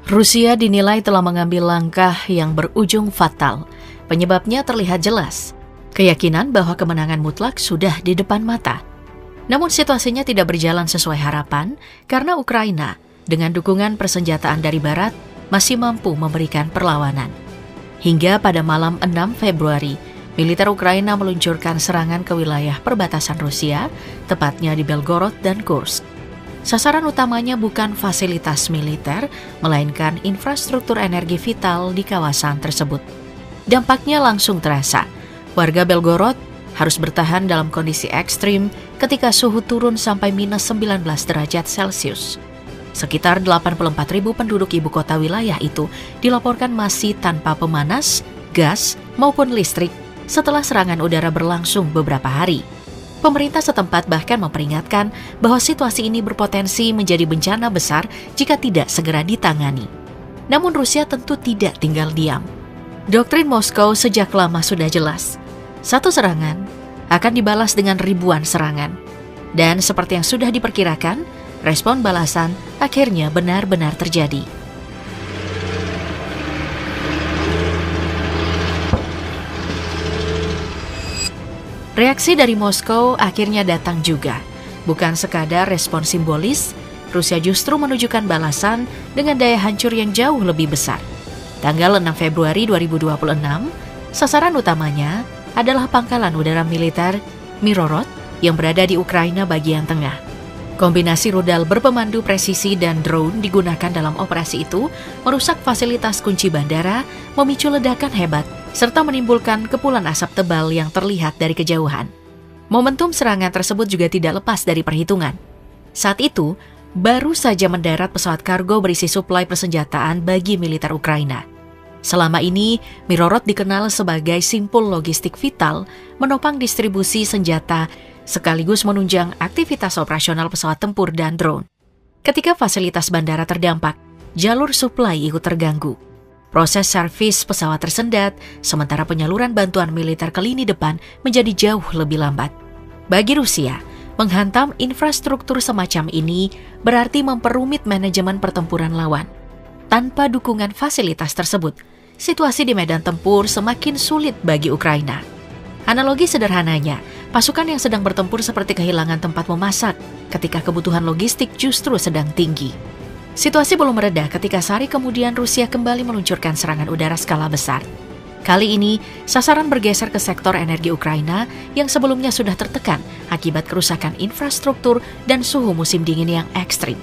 Rusia dinilai telah mengambil langkah yang berujung fatal. Penyebabnya terlihat jelas. Keyakinan bahwa kemenangan mutlak sudah di depan mata. Namun situasinya tidak berjalan sesuai harapan karena Ukraina dengan dukungan persenjataan dari Barat masih mampu memberikan perlawanan. Hingga pada malam 6 Februari, militer Ukraina meluncurkan serangan ke wilayah perbatasan Rusia, tepatnya di Belgorod dan Kursk. Sasaran utamanya bukan fasilitas militer, melainkan infrastruktur energi vital di kawasan tersebut. Dampaknya langsung terasa. Warga Belgorod harus bertahan dalam kondisi ekstrim ketika suhu turun sampai minus 19 derajat Celcius. Sekitar 84.000 penduduk ibu kota wilayah itu dilaporkan masih tanpa pemanas, gas, maupun listrik setelah serangan udara berlangsung beberapa hari. Pemerintah setempat bahkan memperingatkan bahwa situasi ini berpotensi menjadi bencana besar jika tidak segera ditangani. Namun Rusia tentu tidak tinggal diam. Doktrin Moskow sejak lama sudah jelas. Satu serangan akan dibalas dengan ribuan serangan. Dan seperti yang sudah diperkirakan, respon balasan akhirnya benar-benar terjadi. Reaksi dari Moskow akhirnya datang juga. Bukan sekadar respon simbolis, Rusia justru menunjukkan balasan dengan daya hancur yang jauh lebih besar. Tanggal 6 Februari 2026, sasaran utamanya adalah pangkalan udara militer Mirorod yang berada di Ukraina bagian tengah. Kombinasi rudal berpemandu presisi dan drone digunakan dalam operasi itu merusak fasilitas kunci bandara, memicu ledakan hebat, serta menimbulkan kepulan asap tebal yang terlihat dari kejauhan. Momentum serangan tersebut juga tidak lepas dari perhitungan. Saat itu, baru saja mendarat pesawat kargo berisi suplai persenjataan bagi militer Ukraina. Selama ini, Mirorod dikenal sebagai simpul logistik vital, menopang distribusi senjata, sekaligus menunjang aktivitas operasional pesawat tempur dan drone. Ketika fasilitas bandara terdampak, jalur suplai ikut terganggu. Proses servis pesawat tersendat, sementara penyaluran bantuan militer ke lini depan menjadi jauh lebih lambat. Bagi Rusia, menghantam infrastruktur semacam ini berarti memperumit manajemen pertempuran lawan. Tanpa dukungan fasilitas tersebut, situasi di medan tempur semakin sulit bagi Ukraina. Analogi sederhananya, pasukan yang sedang bertempur seperti kehilangan tempat memasak ketika kebutuhan logistik justru sedang tinggi. Situasi belum mereda ketika sehari kemudian Rusia kembali meluncurkan serangan udara skala besar. Kali ini, sasaran bergeser ke sektor energi Ukraina yang sebelumnya sudah tertekan akibat kerusakan infrastruktur dan suhu musim dingin yang ekstrim.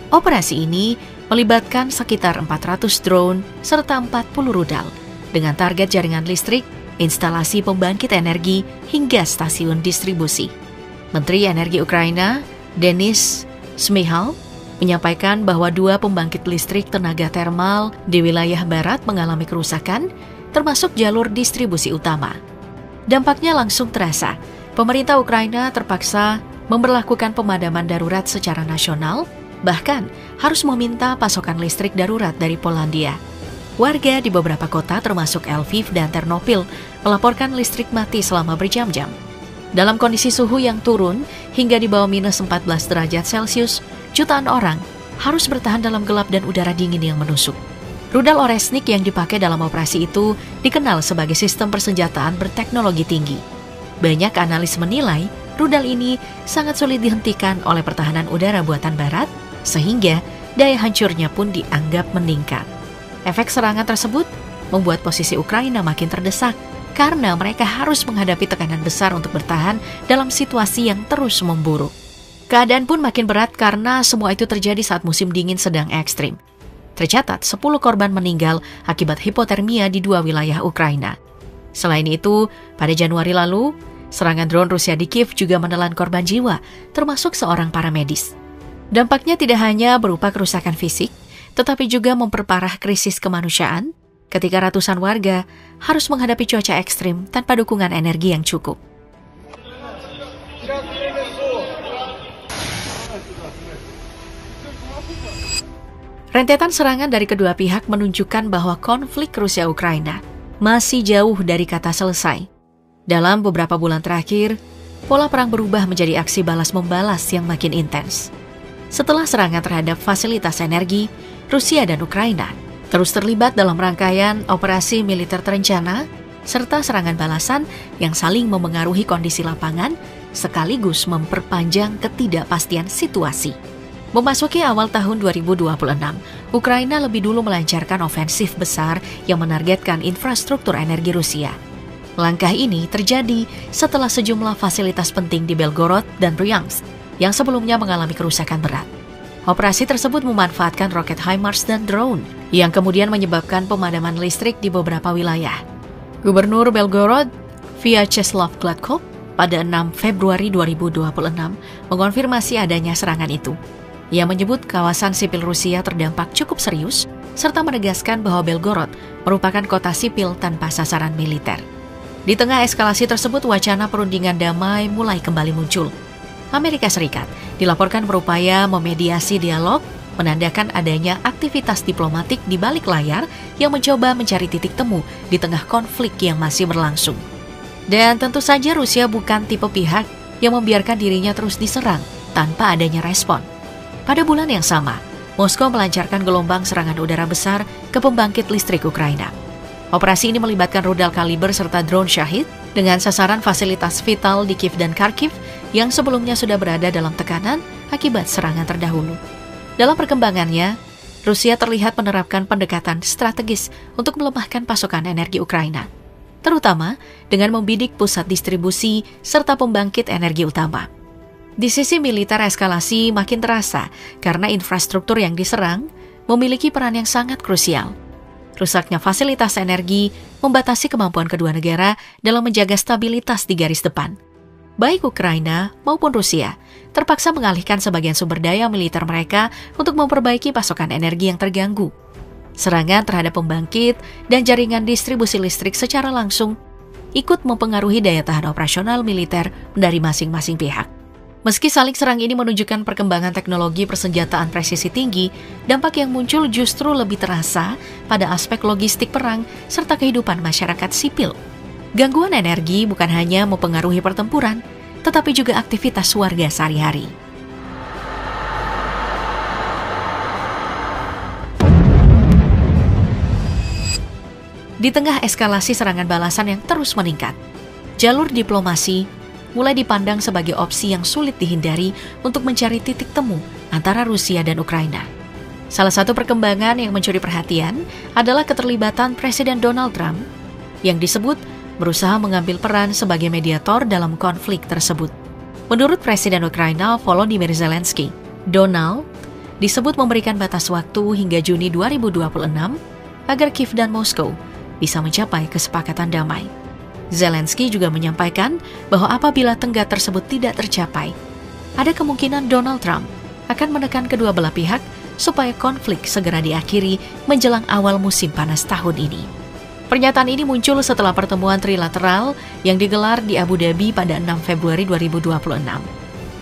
Operasi ini melibatkan sekitar 400 drone serta 40 rudal dengan target jaringan listrik, instalasi pembangkit energi, hingga stasiun distribusi. Menteri Energi Ukraina, Denis Shmyhal, menyampaikan bahwa 2 pembangkit listrik tenaga termal di wilayah barat mengalami kerusakan, termasuk jalur distribusi utama. Dampaknya langsung terasa. Pemerintah Ukraina terpaksa memberlakukan pemadaman darurat secara nasional, bahkan harus meminta pasokan listrik darurat dari Polandia. Warga di beberapa kota termasuk Lviv dan Ternopil melaporkan listrik mati selama berjam-jam. Dalam kondisi suhu yang turun hingga di bawah minus 14 derajat Celcius, jutaan orang harus bertahan dalam gelap dan udara dingin yang menusuk. Rudal Oresnik yang dipakai dalam operasi itu dikenal sebagai sistem persenjataan berteknologi tinggi. Banyak analis menilai rudal ini sangat sulit dihentikan oleh pertahanan udara buatan Barat, sehingga daya hancurnya pun dianggap meningkat. Efek serangan tersebut membuat posisi Ukraina makin terdesak karena mereka harus menghadapi tekanan besar untuk bertahan dalam situasi yang terus memburuk. Keadaan pun makin berat karena semua itu terjadi saat musim dingin sedang ekstrim. Tercatat 10 korban meninggal akibat hipotermia di 2 wilayah Ukraina. Selain itu, pada Januari lalu, serangan drone Rusia di Kiev juga menelan korban jiwa, termasuk seorang paramedis. Dampaknya tidak hanya berupa kerusakan fisik, tetapi juga memperparah krisis kemanusiaan ketika ratusan warga harus menghadapi cuaca ekstrim tanpa dukungan energi yang cukup. Rentetan serangan dari kedua pihak menunjukkan bahwa konflik Rusia-Ukraina masih jauh dari kata selesai. Dalam beberapa bulan terakhir, pola perang berubah menjadi aksi balas-membalas yang makin intens. Setelah serangan terhadap fasilitas energi, Rusia dan Ukraina terus terlibat dalam rangkaian operasi militer terencana serta serangan balasan yang saling memengaruhi kondisi lapangan sekaligus memperpanjang ketidakpastian situasi. Memasuki awal tahun 2026, Ukraina lebih dulu melancarkan ofensif besar yang menargetkan infrastruktur energi Rusia. Langkah ini terjadi setelah sejumlah fasilitas penting di Belgorod dan Bryansk yang sebelumnya mengalami kerusakan berat. Operasi tersebut memanfaatkan roket HIMARS dan drone yang kemudian menyebabkan pemadaman listrik di beberapa wilayah. Gubernur Belgorod, Vyacheslav Gladkov, pada 6 Februari 2026 mengonfirmasi adanya serangan itu. Ia menyebut kawasan sipil Rusia terdampak cukup serius, serta menegaskan bahwa Belgorod merupakan kota sipil tanpa sasaran militer. Di tengah eskalasi tersebut, wacana perundingan damai mulai kembali muncul. Amerika Serikat dilaporkan berupaya memediasi dialog, menandakan adanya aktivitas diplomatik di balik layar yang mencoba mencari titik temu di tengah konflik yang masih berlangsung. Dan tentu saja Rusia bukan tipe pihak yang membiarkan dirinya terus diserang tanpa adanya respon. Pada bulan yang sama, Moskow melancarkan gelombang serangan udara besar ke pembangkit listrik Ukraina. Operasi ini melibatkan rudal kaliber serta drone Shahid dengan sasaran fasilitas vital di Kiev dan Kharkiv yang sebelumnya sudah berada dalam tekanan akibat serangan terdahulu. Dalam perkembangannya, Rusia terlihat menerapkan pendekatan strategis untuk melemahkan pasokan energi Ukraina, terutama dengan membidik pusat distribusi serta pembangkit energi utama. Di sisi militer, eskalasi makin terasa karena infrastruktur yang diserang memiliki peran yang sangat krusial. Rusaknya fasilitas energi membatasi kemampuan kedua negara dalam menjaga stabilitas di garis depan. Baik Ukraina maupun Rusia terpaksa mengalihkan sebagian sumber daya militer mereka untuk memperbaiki pasokan energi yang terganggu. Serangan terhadap pembangkit dan jaringan distribusi listrik secara langsung ikut mempengaruhi daya tahan operasional militer dari masing-masing pihak. Meski saling serang ini menunjukkan perkembangan teknologi persenjataan presisi tinggi, dampak yang muncul justru lebih terasa pada aspek logistik perang serta kehidupan masyarakat sipil. Gangguan energi bukan hanya mempengaruhi pertempuran, tetapi juga aktivitas warga sehari-hari. Di tengah eskalasi serangan balasan yang terus meningkat, jalur diplomasi mulai dipandang sebagai opsi yang sulit dihindari untuk mencari titik temu antara Rusia dan Ukraina. Salah satu perkembangan yang mencuri perhatian adalah keterlibatan Presiden Donald Trump yang disebut berusaha mengambil peran sebagai mediator dalam konflik tersebut. Menurut Presiden Ukraina Volodymyr Zelensky, Donald disebut memberikan batas waktu hingga Juni 2026 agar Kiev dan Moskow bisa mencapai kesepakatan damai. Zelensky juga menyampaikan bahwa apabila tenggat tersebut tidak tercapai, ada kemungkinan Donald Trump akan menekan kedua belah pihak supaya konflik segera diakhiri menjelang awal musim panas tahun ini. Pernyataan ini muncul setelah pertemuan trilateral yang digelar di Abu Dhabi pada 6 Februari 2026.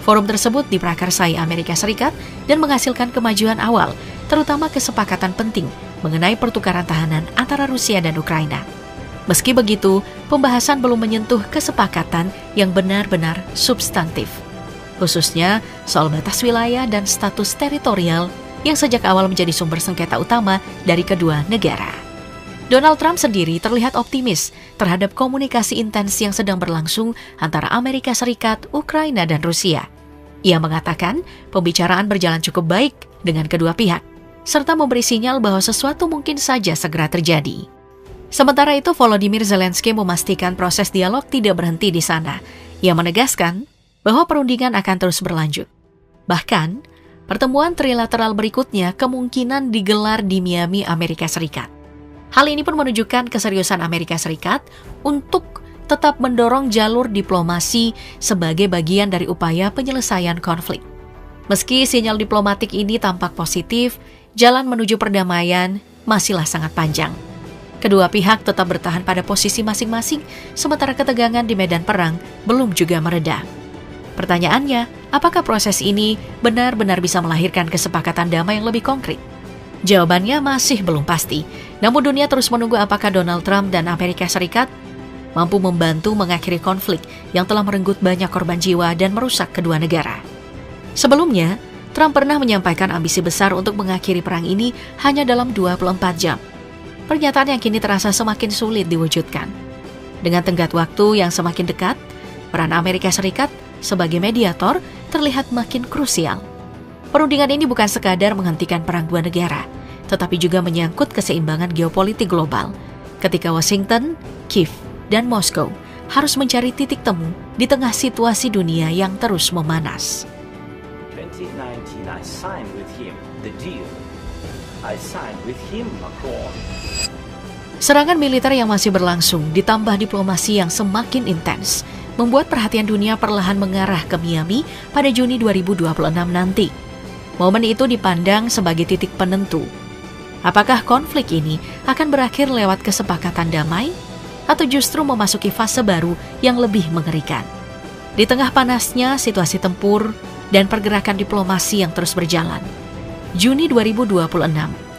Forum tersebut diprakarsai Amerika Serikat dan menghasilkan kemajuan awal, terutama kesepakatan penting mengenai pertukaran tahanan antara Rusia dan Ukraina. Meski begitu, pembahasan belum menyentuh kesepakatan yang benar-benar substantif, khususnya soal batas wilayah dan status teritorial yang sejak awal menjadi sumber sengketa utama dari kedua negara. Donald Trump sendiri terlihat optimis terhadap komunikasi intens yang sedang berlangsung antara Amerika Serikat, Ukraina, dan Rusia. Ia mengatakan pembicaraan berjalan cukup baik dengan kedua pihak, serta memberi sinyal bahwa sesuatu mungkin saja segera terjadi. Sementara itu, Volodymyr Zelensky memastikan proses dialog tidak berhenti di sana. Ia menegaskan bahwa perundingan akan terus berlanjut. Bahkan, pertemuan trilateral berikutnya kemungkinan digelar di Miami, Amerika Serikat. Hal ini pun menunjukkan keseriusan Amerika Serikat untuk tetap mendorong jalur diplomasi sebagai bagian dari upaya penyelesaian konflik. Meski sinyal diplomatik ini tampak positif, jalan menuju perdamaian masihlah sangat panjang. Kedua pihak tetap bertahan pada posisi masing-masing, sementara ketegangan di medan perang belum juga mereda. Pertanyaannya, apakah proses ini benar-benar bisa melahirkan kesepakatan damai yang lebih konkret? Jawabannya masih belum pasti. Namun dunia terus menunggu apakah Donald Trump dan Amerika Serikat mampu membantu mengakhiri konflik yang telah merenggut banyak korban jiwa dan merusak kedua negara. Sebelumnya, Trump pernah menyampaikan ambisi besar untuk mengakhiri perang ini hanya dalam 24 jam. Pernyataan yang kini terasa semakin sulit diwujudkan. Dengan tenggat waktu yang semakin dekat, peran Amerika Serikat sebagai mediator terlihat makin krusial. Perundingan ini bukan sekadar menghentikan perang dua negara, tetapi juga menyangkut keseimbangan geopolitik global, ketika Washington, Kiev, dan Moskow harus mencari titik temu di tengah situasi dunia yang terus memanas. 2019, I signed with him the deal. I signed with him accord. Serangan militer yang masih berlangsung ditambah diplomasi yang semakin intens membuat perhatian dunia perlahan mengarah ke Miami pada Juni 2026 nanti. Momen itu dipandang sebagai titik penentu. Apakah konflik ini akan berakhir lewat kesepakatan damai atau justru memasuki fase baru yang lebih mengerikan? Di tengah panasnya situasi tempur dan pergerakan diplomasi yang terus berjalan, Juni 2026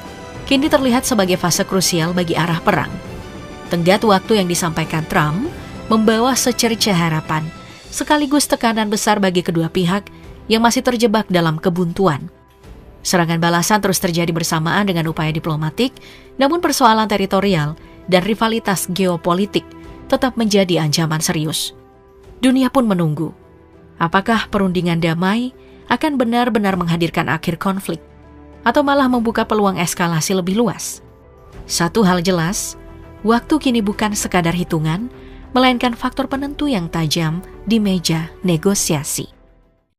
kini terlihat sebagai fase krusial bagi arah perang. Tenggat waktu yang disampaikan Trump membawa secerca harapan, sekaligus tekanan besar bagi kedua pihak yang masih terjebak dalam kebuntuan. Serangan balasan terus terjadi bersamaan dengan upaya diplomatik, namun persoalan teritorial dan rivalitas geopolitik tetap menjadi ancaman serius. Dunia pun menunggu. Apakah perundingan damai akan benar-benar menghadirkan akhir konflik, atau malah membuka peluang eskalasi lebih luas? Satu hal jelas, waktu kini bukan sekadar hitungan, melainkan faktor penentu yang tajam di meja negosiasi.